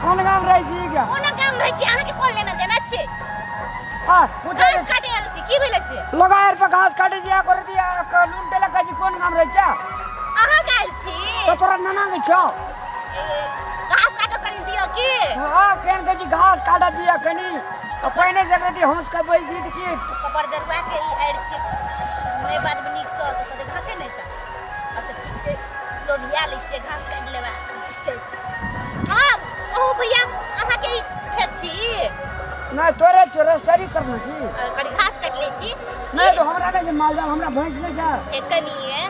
कोन गाम रहै छी क्या कोन गाम रहै छी अहाँ के कोन लेना देना छै हां पूछे घास काटे आल छी की भेले से लगायर पे घास काटे जिया कर दिया कानून देला का जी कोन गाम रहै छ अहाँ गाल छी तो तोरा नाना के छ घास काटो करी दियो की हां केन के जी घास काटा दिया कनी तो पहले जगह दी होश का बोल जीत की कबर जरवा के ई आड़ छी नै बात में निक से तो घासे नै त अच्छा ठीक छै लोभिया लै छी घास काट लेबा चल हां कहू भैया अहाँ के खेत छी ना तोरे चोरस्टरी करना छी कनी घास काट ले छी नहीं तो हमरा के मालदा हमरा भैंस नै छ एकनिए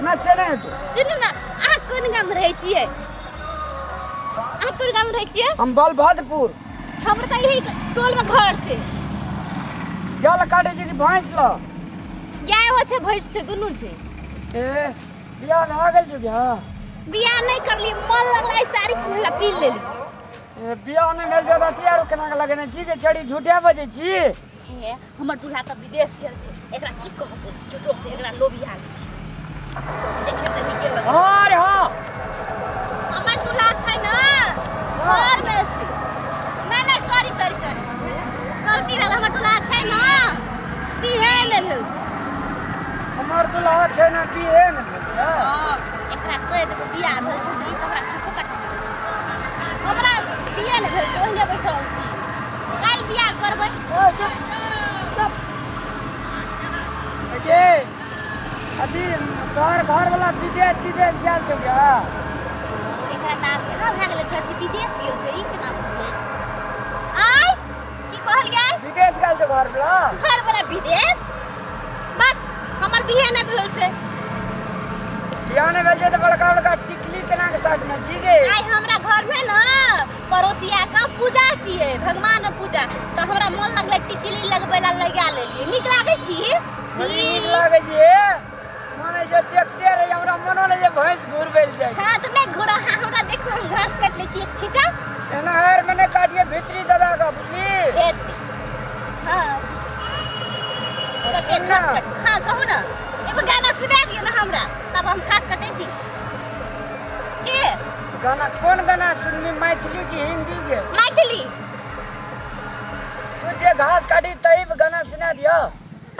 ना से नहीं तो सुन ना अहाँ कोन गाम रहै छियै अहाँ कोन गाम रहै छियै हम बलभद्रपुर हमरा त यही टोल में घर छै गाल काटे छी कि भैंस ल गाय हो छै भैंस छै दुनु छै ए बियाह में आ गेल छ क्या बियाह नै करली मन लगला साड़ी पहिला पी लेली ए बियाह नै भेल जदा तियारो केना के लगने छी के छड़ी झूठे बजे छी हे हमर दूल्हा त विदेश गेल छै एकरा की कहब छोटो से एकरा लोभिया लै छी देखे त नीके लगे अरे हां हमर दूल्हा छै ना घर में छै नै सॉरी गलती भेल हमर दूल्हा छै ना बिहे नै भेल छै हमर दूल्हा छै ना बिहे नै भेल छै हां एकरा कह देबो बियाह भेल छै दी हमरा खासो काट दे हमरा बियाह नै भेल छै ओहिने बैसल छी काल बियाह करबै ओ चुप अगे अभी तोहर घर वाला विदेश गेल छ क्या एकरा नाम केना भ गेलै कथि विदेश गेल छै ई केना बुझै छै आय की कहलियै विदेश गेल छ घर वाला विदेश बस हमर बिहे नै भेल छै बियाह नै भेल छै त बड़का टिकली केना के साथ में छी गे आय हमरा घर में ना पड़ोसिया का पूजा छियै भगवान के पूजा त हमरा मन लगले टिकली लगबै ला लगा लेलिए नीक लागे छी नीक लागे छी माने जे देखते रही हमरा मनो नै जे भैंस घुरबेल जाय हां त नै घोड़ा हमरा देखो हम घास काट ले छी एक छिटा एना हर मने काटिए भीतरी दबा का बुझली हां हां कहू ना एगो गाना सुना दियो ना हमरा तब हम घास काटै छी के गाना कोन गाना सुनमी मैथिली की हिंदी के मैथिली तू जे घास काटी तही पे गाना सुना दियो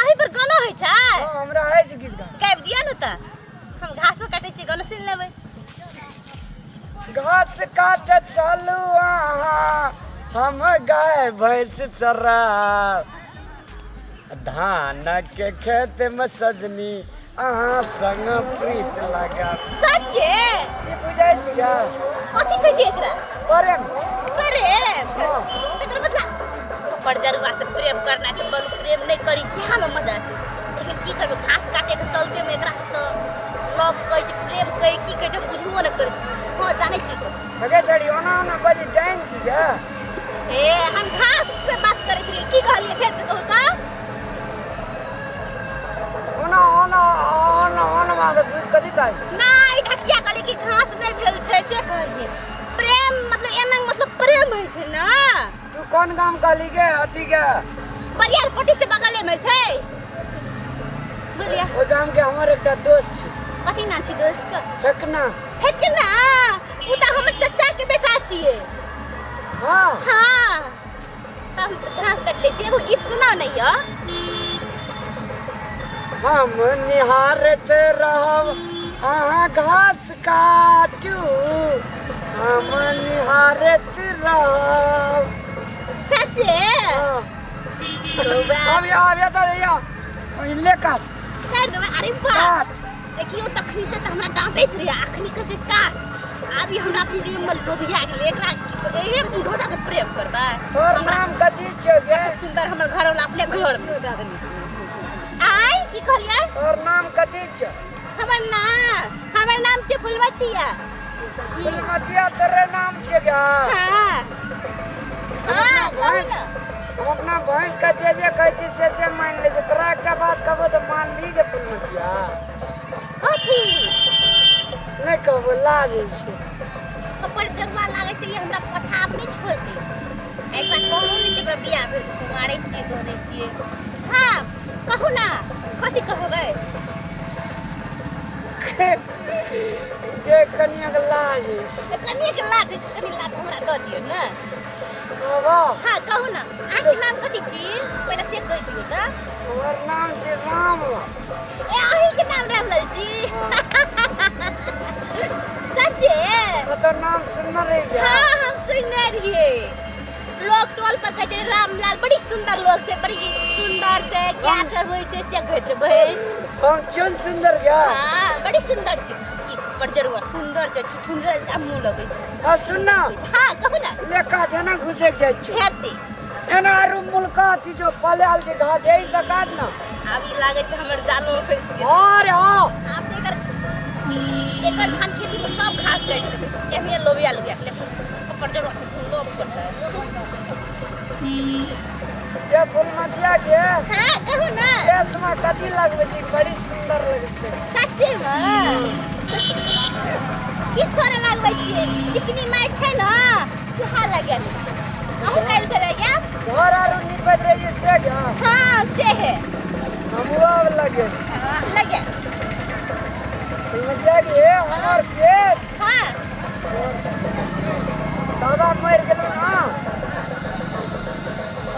तही पर गाना होय छै हां हमरा है जे गीत गाना गाबि दिया न त हम घासो काटै छी गाना सुन लेबै घास काट चलू आहा हम गाय भैंस चराब धान के खेत में सजनी आहा संग प्रीत लगा सच्चे ई बुझै छी क्या कथि कहै छी एकरा प्रेम तकर बदला कपड़ जरुआ से प्रेम करना से बड़ प्रेम नहीं करी सेहा में मजा छै लेकिन की करबे घास काटे के चलते में एकरा से तो लव कहै छी प्रेम कहै की कहै छै बुझबो नै करै छी हां जानै छी लगे छड़ी ओना बजी डाइन छी क्या ए हम घास से बात करै छी की कहलिए फेर से कहू त ओना मांगे दूध कथि काई नहीं ढकिया कहले कि घास नहीं भेल छै से कहलिए प्रेम मतलब एना मतलब प्रेम है छै ना तू कोन गाम कहली के अथी के बरियार पट्टी से बगले में छै बुझलिया ओ गाम के हमर एकटा दोस्त छै कथि नाम छी दोस्त का फेकना उ त हमर चाचा के बेटा छियै हां हम घास काट ले छी एगो गीत सुनाओ नै यो हम निहारत रहब आहा घास काटू हम निहारत रहब सच्चे अब तो या ले काट दो अरे बाप देखियो तखनी से त हमरा डांटैत रही अखनी कहे काट अभी हमरा प्रेम में लोभिया गेल एकरा एक बूढ़ो जाके प्रेम करबा तोर नाम कथि छै गे सुंदर हमर घर वाला अपने घर में दे देनी आई की कहलिए तोर नाम कथि छै हमर नाम छै फुलमतिया तेरे नाम छै गे हां हम अपना भैंस का जे कहै छी से मान ले जे तोरा एकटा बात कहबो त मान ली गे फुलमतिया कथि नहीं कहबो लाज छै कपड़ जरवा लागे छै हमरा पछाप नहीं छोड़ दे ऐसा कहू नहीं जे बियाह भेल छै कुमारे छी दोने छी हां कहू ना कथि कहबै के कनिया के लाज कनिया के लाज कनी लाज हमरा कह दियो ना। कहबो हां कहू ना अहाँके नाम कथी छी पहिले से कह दियो त। हमर नाम छै रामलाल। ए अहीं के नाम रामलाल जी सच्चे तो नाम सुनना रही क्या? हां हम सुनने रहिए लोग टोल पर कहते रामलाल बड़ी सुंदर लोग छे बड़ी सुंदर छे क्या चर होय छे से कहते भैंस हम क्यों सुंदर क्या? हां बड़ी सुंदर छे पर जरूर सुंदर छे सुंदर का मुंह लगे छे। हां सुनना हां कहू ना ले काट ना घुसे के छै हेती एना आरु मुलका थी जो पलाल जे घास एही से काट ना अभी लागे छे हमर जालो में फंस गेल। अरे हां आप एकर धान खेती में सब घास काट लेबे एमे लोबिया लगे ले पर जरूर से फूल लोब करता है। ये फूल मतिया के हां कहू ना केस में कथी लगबे छी बड़ी सुंदर लगे छै। सच्चे में की छोरा लगबै छी चिकनी माइट छै ना सुहा लगल छै अहू काल से रह गया घर आरु निपट रही है से क्या? हां से है हमवा लगे हां लगे मतिया के हमर केस हां दादा मर गेलो ना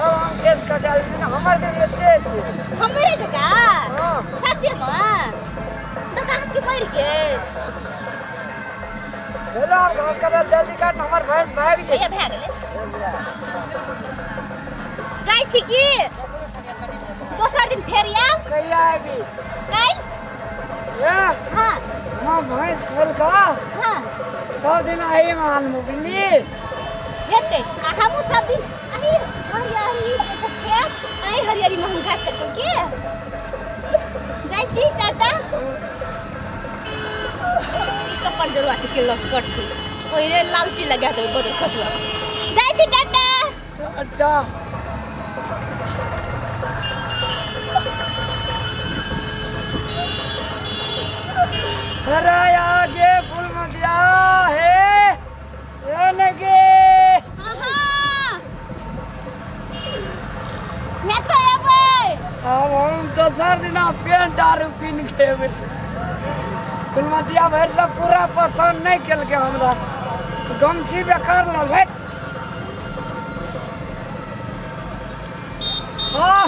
अब हम केस कटाल ना हमर के देते हमरे जगह हां सच्चे में दादा के मर गए हेलो घास काट जल्दी काट हमर भैंस भाग जे भैया भाग गेले जाय छी की दोसर दिन फेर आब कहिया आबी काल ए हां हम भैंस खोल का हां सब दिन आई मान मुबली हेते आ हमहु सब दिन आई हरियारी खेत आई हरियारी में हम घास काटो के जाय छी टाटा कपर जरूर से के लग कट ओइरे लालची लगा दे बदल खसवा जाय छी टाटा अच्छा अरे आगे फूल मतिया है ये लगे हां मैं तो आबै अब हम दोसर दिन पेन दारू पीन के फूल मतिया भर से पूरा पसंद नहीं कल के हमरा गमछी बेकार लग है। हाँ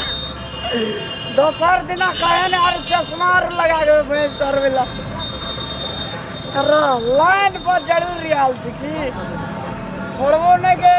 दोसर दिना कहे ने और चश्मा लगा के भैंस चरवेला अरे लाइन पर जरूर आल छी की छोड़बो नहीं के